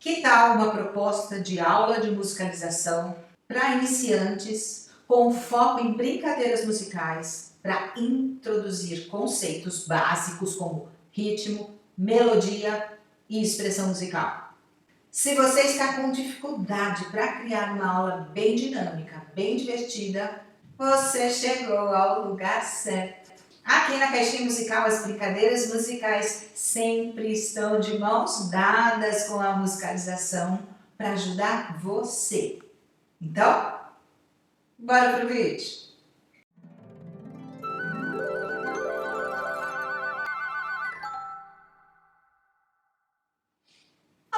Que tal uma proposta de aula de musicalização para iniciantes com foco em brincadeiras musicais para introduzir conceitos básicos como ritmo, melodia e expressão musical? Se você está com dificuldade para criar uma aula bem dinâmica, bem divertida, você chegou ao lugar certo. Aqui na Caixinha Musical, as brincadeiras musicais sempre estão de mãos dadas com a musicalização para ajudar você. Então, bora pro vídeo!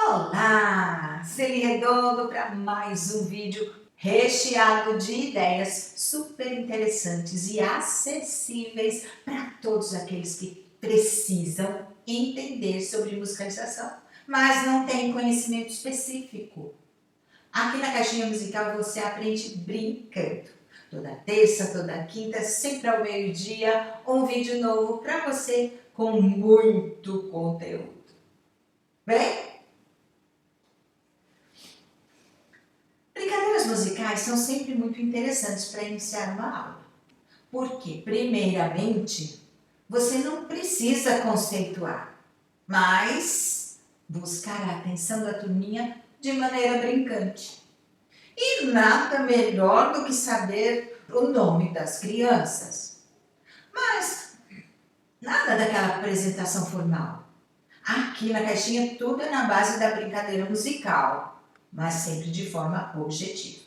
Olá! Selim Redondo para mais um vídeo recheado de ideias super interessantes e acessíveis para todos aqueles que precisam entender sobre musicalização, mas não têm conhecimento específico. Aqui na Caixinha Musical você aprende brincando. Toda terça, toda quinta, sempre ao meio-dia, um vídeo novo para você com muito conteúdo. Bem? Brincadeiras musicais são sempre muito interessantes para iniciar uma aula. Porque, primeiramente, você não precisa conceituar, mas buscar a atenção da turminha de maneira brincante. E nada melhor do que saber o nome das crianças. Mas nada daquela apresentação formal. Aqui na caixinha tudo é na base da brincadeira musical, mas sempre de forma objetiva.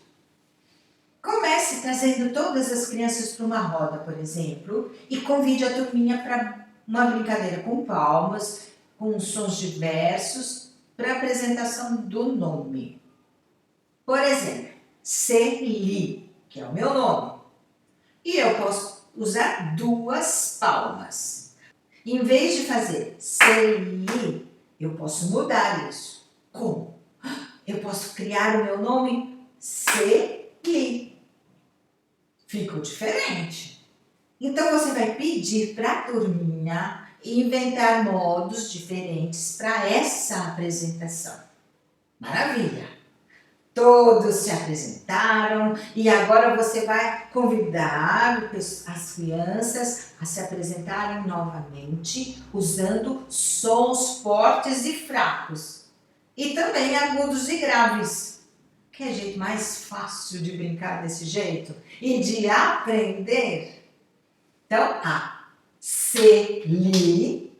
Comece trazendo todas as crianças para uma roda, por exemplo, e convide a turminha para uma brincadeira com palmas, com sons diversos, para a apresentação do nome. Por exemplo, Selim, que é o meu nome, e eu posso usar 2 palmas. Em vez de fazer Selim, eu posso mudar isso. Como? Eu posso criar o meu nome Selim. Ficou diferente. Então você vai pedir para a turminha inventar modos diferentes para essa apresentação. Maravilha! Todos se apresentaram e agora você vai convidar as crianças a se apresentarem novamente usando sons fortes e fracos e também agudos e graves. Que é jeito mais fácil de brincar desse jeito e de aprender. Então, a Selim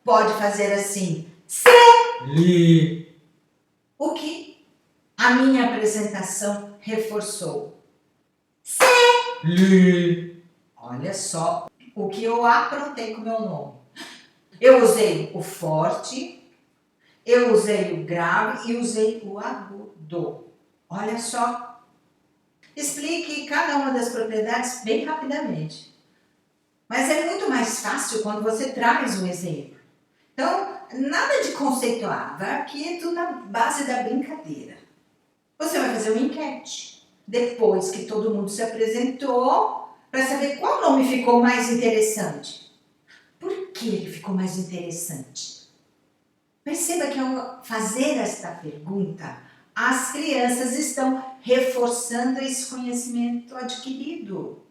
pode fazer assim, Selim. O que a minha apresentação reforçou. Selim. Olha só o que eu aprontei com o meu nome. Eu usei o forte, eu usei o grave e usei o agudo. Olha só. Explique cada uma das propriedades bem rapidamente. Mas é muito mais fácil quando você traz um exemplo. Então, nada de conceituar, vai aqui tudo na base da brincadeira. Você vai fazer uma enquete, depois que todo mundo se apresentou, para saber qual nome ficou mais interessante. Por que ele ficou mais interessante? Perceba que ao fazer esta pergunta, as crianças estão reforçando esse conhecimento adquirido.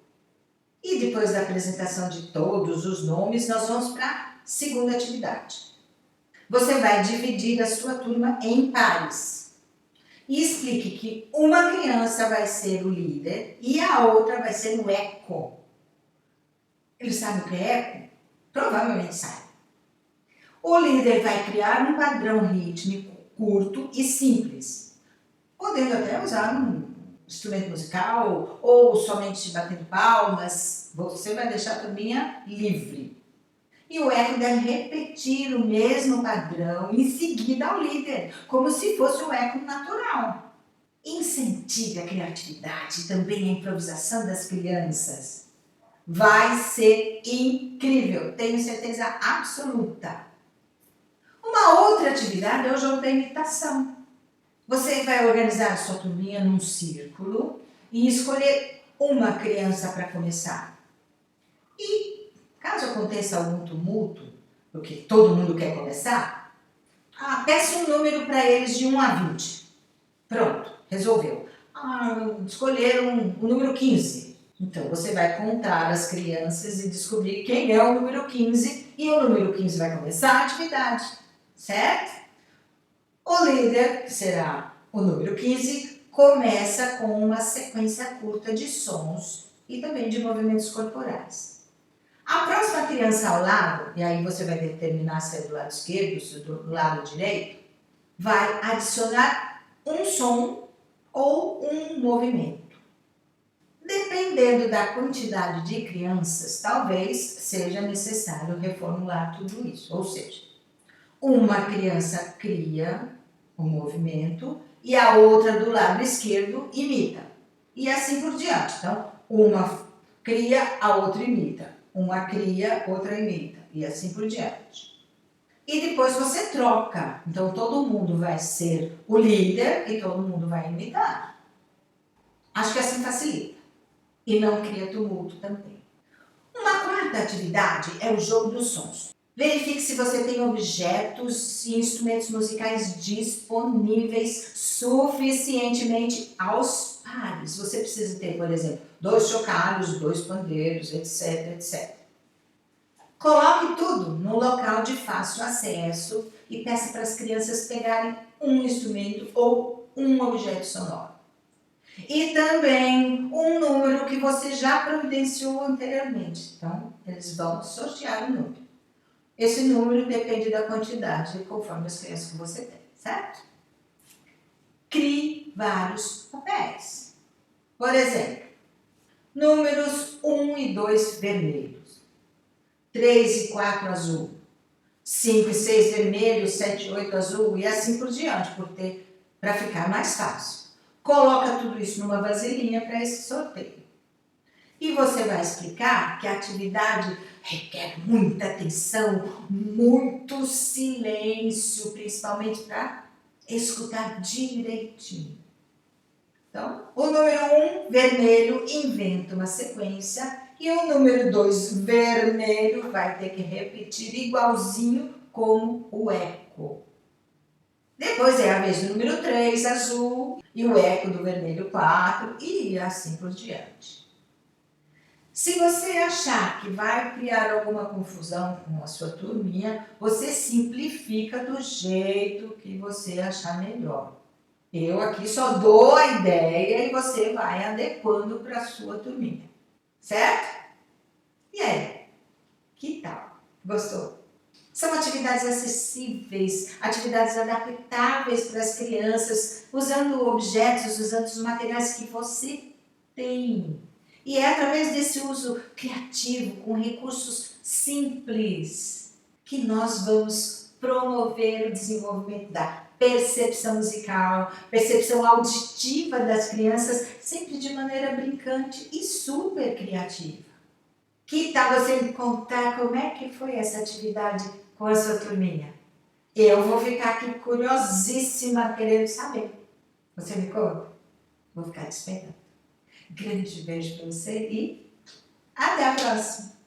E depois da apresentação de todos os nomes, nós vamos para a segunda atividade. Você vai dividir a sua turma em pares. E explique que uma criança vai ser o líder e a outra vai ser o eco. Ele sabe o que é eco? Provavelmente sabe. O líder vai criar um padrão rítmico curto e simples, podendo até usar um instrumento musical ou somente batendo palmas. Você vai deixar a turminha livre. E o eco deve repetir o mesmo padrão em seguida ao líder, como se fosse o eco natural. Incentive a criatividade e também a improvisação das crianças. Vai ser incrível, tenho certeza absoluta. Uma outra atividade é o jogo da imitação. Você vai organizar a sua turminha num círculo e escolher uma criança para começar. E caso aconteça algum tumulto, porque todo mundo quer começar, Peça um número para eles de 1 a 20. Pronto, resolveu. Escolheram o número 15. Então, você vai contar as crianças e descobrir quem é o número 15 e o número 15 vai começar a atividade, certo? O líder, que será o número 15, começa com uma sequência curta de sons e também de movimentos corporais. A próxima criança ao lado, e aí você vai determinar se é do lado esquerdo, se é do lado direito, vai adicionar um som ou um movimento. Dependendo da quantidade de crianças, talvez seja necessário reformular tudo isso. Ou seja, uma criança cria o movimento e a outra do lado esquerdo imita. E assim por diante. Então, uma cria, a outra imita. Uma cria, outra imita. E assim por diante. E depois você troca. Então, todo mundo vai ser o líder e todo mundo vai imitar. Acho que assim facilita. E não cria tumulto também. Uma quarta atividade é o jogo dos sons. Verifique se você tem objetos e instrumentos musicais disponíveis suficientemente aos pares. Você precisa ter, por exemplo, 2 chocalhos, 2 pandeiros, etc, etc. Coloque tudo num local de fácil acesso e peça para as crianças pegarem um instrumento ou um objeto sonoro. E também um número que você já providenciou anteriormente. Então, eles vão sortear o número. Esse número depende da quantidade, conforme as crianças que você tem, certo? Crie vários papéis. Por exemplo, números 1 e 2 vermelhos, 3 e 4 azul, 5 e 6 vermelho, 7 e 8 azul e assim por diante, para ficar mais fácil. Coloca tudo isso numa vasilhinha para esse sorteio. E você vai explicar que a atividade requer muita atenção, muito silêncio, principalmente para escutar direitinho. Então, o número 1, vermelho, inventa uma sequência e o número 2, vermelho, vai ter que repetir igualzinho como o eco. Depois é a vez do número 3, azul, e o eco do vermelho 4 e assim por diante. Se você achar que vai criar alguma confusão com a sua turminha, você simplifica do jeito que você achar melhor. Eu aqui só dou a ideia e você vai adequando para a sua turminha. Certo? E aí? Que tal? Gostou? São atividades acessíveis, atividades adaptáveis para as crianças, usando objetos, usando os materiais que você tem. E é através desse uso criativo, com recursos simples, que nós vamos promover o desenvolvimento da percepção musical, percepção auditiva das crianças, sempre de maneira brincante e super criativa. Que tal você me contar como é que foi essa atividade com a sua turminha? Eu vou ficar aqui curiosíssima, querendo saber. Você me conta? Vou ficar te esperando. Grande beijo para você e até a próxima!